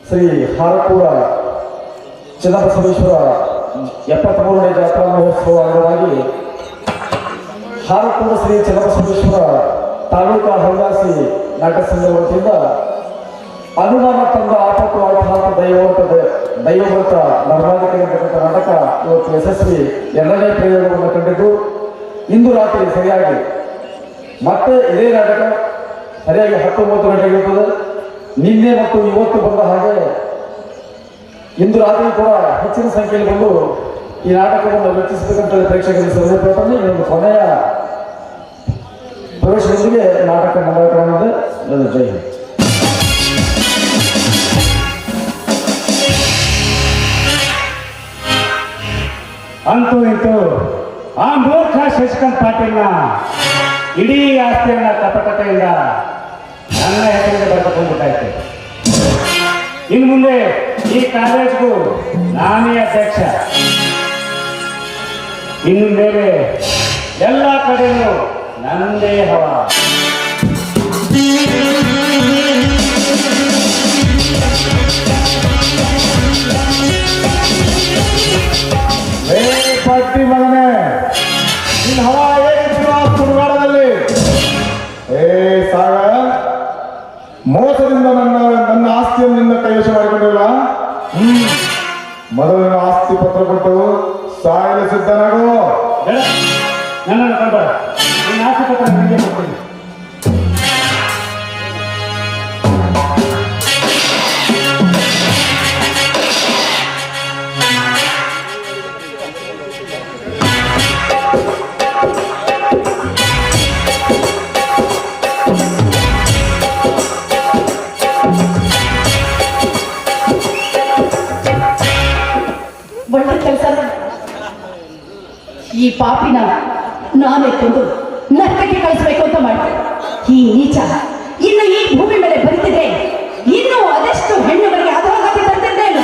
ಶ್ರೀ ಹಾರಕೂಡ ಚನ್ನಬಸವೇಶ್ವರ 73ನೇ ಜಾತ್ರಾ ಮಹೋತ್ಸವ ಅಂಗವಾಗಿ ಹಾರಕೂಡ ಶ್ರೀ ಚನ್ನಬಸವೇಶ್ವರ ತಾಲೂಕಾ ಹವ್ಯಾಸಿ ನಾಟಕ ಸಂಘ ವತಿಯಿಂದ ಅನುದಾನ ತಂದ ಆಪತ್ತು ಆಘಾತ ದೈವವಂತ ನರ್ಮಾದಿಕೆ ನಾಟಕ ಇವತ್ತು ಯಶಸ್ವಿ 2ನೇ ಪ್ರಯೋಗವನ್ನು ಕಂಡಿದ್ದು ಇಂದು ರಾತ್ರಿ ಸರಿಯಾಗಿ ಮತ್ತೆ ಇದೇ ನಾಟಕ ಸರಿಯಾಗಿ 10:30 ಗಂಟೆಗೆ ಇರುತ್ತದೆ. ನಿನ್ನೆ ಮತ್ತು ಇವತ್ತು ಬಂದ ಹಾಗೆ ಇಂದು ರಾತ್ರಿ ಕೂಡ ಹೆಚ್ಚಿನ ಸಂಖ್ಯೆಯಲ್ಲಿ ಬಂದು ಈ ನಾಟಕವನ್ನು ವೀಕ್ಷಿಸಬೇಕಂತ ಪ್ರೇಕ್ಷಕರಿಗೆ ಸಲಹೆ ಇನ್ನೊಂದು ಕೊನೆಯ ಪ್ರವೇಶದೊಂದಿಗೆ ನಾಟಕ ಮಂಗಳಕರವಾಗಿದೆ. ಜೈ ಹಿಂದ್. ಅಂತೂ ಇಂತೂ ಆ ಮೂರ್ಖ ಶಶಿಕಾಂತ್ ಪಾಟೀಲ್ನ ಇಡೀ ಆಸ್ತಿಯನ್ನ ಕಪಟತೆಯಿಂದ ನನ್ನ ಹೆಸರಿಗೆ ಬರೆದುಕೊಂಡ್ಬಿಟ್ಟೈತೆ. ಇನ್ನು ಮುಂದೆ ಈ ಕಾಲೇಜ್ಗೂ ನಾನೇ ಅಧ್ಯಕ್ಷ. ಇನ್ನು ಮೇಲೆ ಎಲ್ಲ ಕಡೆಯೂ ನಂದೇ ಹವ. ಪಟ್ಟಿ ಮಗನೇ, ನಿನ್ನ ಹವಾ ಹೇಗಿರುವ ಸುಡುಗಾಡದಲ್ಲಿ ಸಾಗರ ಮೋಸದಿಂದ ನನ್ನ ಆಸ್ತಿಯನ್ನು ನಿನ್ನ ಕೈವಶ ಮಾಡಿಕೊಂಡಿಲ್ಲ. ಮೊದಲಿನ ಆಸ್ತಿ ಪತ್ರ ಕೊಟ್ಟು ಸಾಯಲು ಸಿದ್ಧನಾಗು. ನನ್ನನ್ನು ಕಂಡ ನಿನ್ನ ಆಸ್ತಿ ಪತ್ರ ನಿಮಗೆ ಕೊಡ್ತೀನಿ. ಒಳ್ಳೆ ಕೆಲಸ. ಈ ಪಾಪಿನ ನಾನೇ ಕೊಂದು ನರಕಕ್ಕೆ ಕಳಿಸ್ಬೇಕು ಅಂತ ಮಾಡ್ತಾರೆ. ಈ ನೀಚ ಇನ್ನು ಈ ಭೂಮಿ ಮೇಲೆ ಬರುತ್ತಿದೆ. ಇನ್ನು ಅದೆಷ್ಟು ಹೆಣ್ಣುಗಳಿಗೆ ಅಧೋಗತಿ ತಂದಿದ್ದೇನು.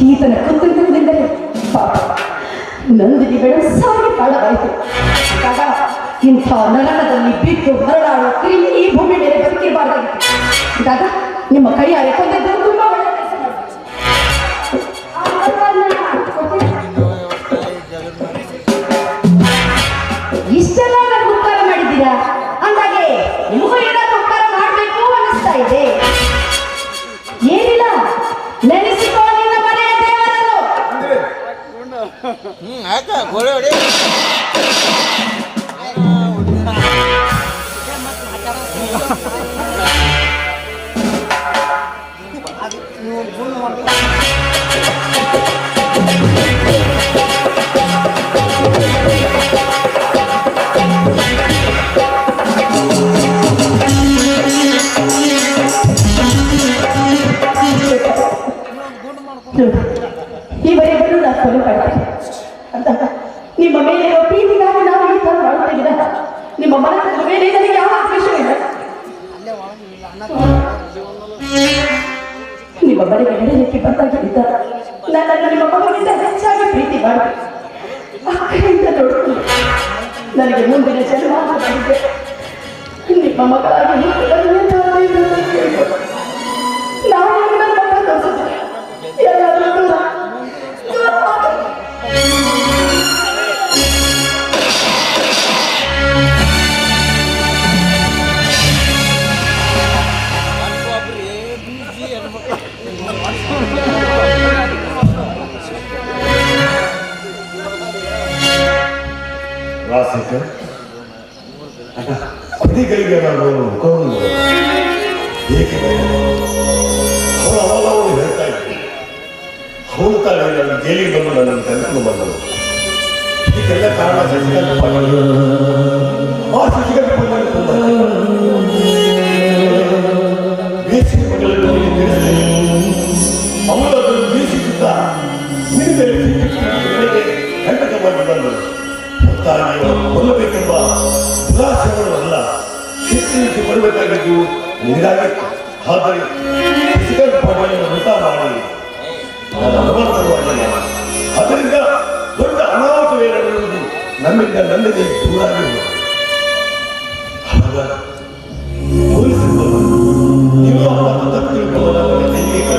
ಈತನ ಕುತಂತ್ರದಿಂದಲೇ ಪಾಪ ನಂದಿನಿ ಬೇಡ ಸಾಗಿ ಕಾಳವಾಯಿತು. ಇಂಥ ನರಕದಲ್ಲಿ ಬಿದ್ದು ಹೊರಡಾಡುವ ಕ್ರಿಮಿ ಈ ಭೂಮಿ ಮೇಲೆ ಬದುಕಿರಬಾರ್ದಾಗಿತ್ತು. ಇದಾಗ ನಿಮ್ಮ ಕೈಯಾರೆ ಕೊಂದಿದ್ದು ತುಂಬಾ ಒಳ್ಳೆ ಕೆಲಸ ಮಾಡಿದ್ರು. ಇಷ್ಟೆಲ್ಲ ನನಗೆ ಉಪಕಾರ ಮಾಡಿದ್ದೀರಾ ಅಂದಾಗೆ ನಿಮಗೂ ಏನಾದ್ರು ಉಪಕಾರ ಮಾಡಬೇಕು ಅನ್ನಿಸ್ತಾ ಇದೆ. ಏನಿಲ್ಲ, ನೆನೆಸಿಕೋ ನಿನ್ನ ಮನೆಯ ದೇವರನ್ನು. ಇವರಿಬ್ಬರು ನಾನು ಕೊಲೆ ಮಾಡ್ತೀನಿ ಅಂತ ನಿಮ್ಮ ಮೇಲೆ ಪ್ರೀತಿಗಾಗಿ ನಾವು ಈ ಥರ ಮಾಡ್ತಿದ್ದೀರ. ನಿಮ್ಮ ಮನಸ್ಸಿನ ಮೇಲೆ ನನಗೆ ಯಾವ ವಿಷಯವಿಲ್ಲ. ನಿಮ್ಮ ಮನೆಗೆ ನಡೆಯಲಿಕ್ಕೆ ಬಂದಾಗಿದ್ದ ನನ್ನನ್ನು ನಿಮ್ಮ ಮಗುವಿನಿಂದ ಹೆಚ್ಚಾಗಿ ಪ್ರೀತಿ ಮಾಡಿ ಅಕ್ಕನಿಂದ ನೋಡಿಕೊಂಡು ನನಗೆ ಮುಂದಿನ ಜನ್ಮ ಬಂದಿದೆ. ನಿಮ್ಮ ಮಗಳಾಗಿ ನಾನು ನನ್ನ ಮಗ ತೋರಿಸಿದೆ. ಎಲ್ಲಾದರೂ ಅಧಿಕಾರಿಗೆ ನಾನು ಮುಖವನ್ನು ಏಕೆ ಅವಳು ಹೇಳ್ತಾ ಇದ್ದೀನಿ. ಅವಳು ತಾನೇ ನನ್ನ ಜೈಲಿಗೆ ಬಂದು ನನ್ನನ್ನು ಕರೆದುಕೊಂಡು ಬಂದಳು. ಇದಕ್ಕೆಲ್ಲ ಕಾರಣ ಶಶಿಕಾಂತ್ ಪಾಟೀಲ್. ಆ ಶಶಿಕಾಂತ್ ಪಾಟೀಲ್ ಬೇಸಿಗೆ ಮಕ್ಕಳನ್ನು ತಿಳಿಸಿ ಅವಳು ಅದನ್ನು ಬೀಸಿಸುತ್ತಾ ಕಂಟಕ ಮಾಡಿ ಬಂದಳು. ಕೊಲ್ಲಬೇಕೆಂಬ ದುರಾಶೆಗಳು ಅಲ್ಲ, ಶಿಸ್ತಿನಿಂದ ಬರಬೇಕಾಗಿದ್ದು ನಿನಗಾಗಿತ್ತು. ಆದರೆ ಶಶಿಕಾಂತ್ ಪಾಟೀಲ್ ಮೃತ ಮಾಡಿ ನನ್ನ ಅನುಮಾನವಾಗಿಲ್ಲ. ಅದರಿಂದ ದೊಡ್ಡ ಅನಾಹುತವೇ ನಡೆಯುವುದು ನಮ್ಮಿಂದ ನನ್ನಿಂದ ದೂರಾಗಿರುವುದು. ಆಗ ಪೊಲೀಸರು ನೀವು ತಪ್ಪು ತಿಳ್ಕೊಂಡು ನನ್ನ ಕೈಗೆ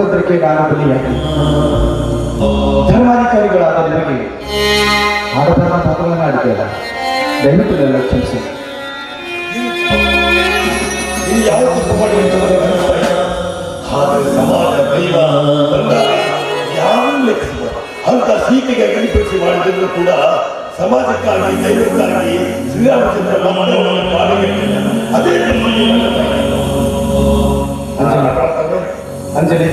ಕುತಂತ್ರಕ್ಕೆ ನಾನು ಬಲಿಯಾಗಿ ಧರ್ಮಾಧಿಕಾರಿಗಳಾದ ನಿಮಗೆ ಆಡಧರ್ಮ ಪಾತ್ರಗಳನ್ನು ಆಡಿದ್ದೇವೆ. ದಯವಿಟ್ಟು ನನ್ನ ಕ್ಷಮಿಸಿ. ನೀವು ಯಾವ ತಪ್ಪು ಮಾಡಿರುತ್ತದೆ ಆದರೆ ಸಮಾಜ ದೈವ ಬಂದಾಗ ಯಾರೂ ಲೆಕ್ಕಿಸಿಲ್ಲ. ಅಂತ ಸೀತೆಗೆ ಅಗಲಿಪಡಿಸಿ ಮಾಡಿದ್ರು ಕೂಡ ಸಮಾಜಕ್ಕಾಗಿ ದೈವಕ್ಕಾಗಿ ಶ್ರೀರಾಮಚಂದ್ರ ಮಕ್ಕಳನ್ನು ಪಾಲಿಗೆ ಅದೇ ಅಂಜಲಿ,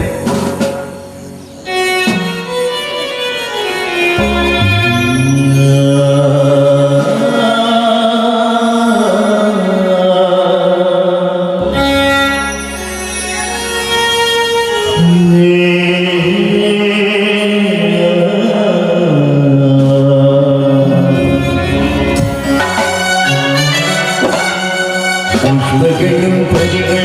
ಪ್ರಜೆಗಳ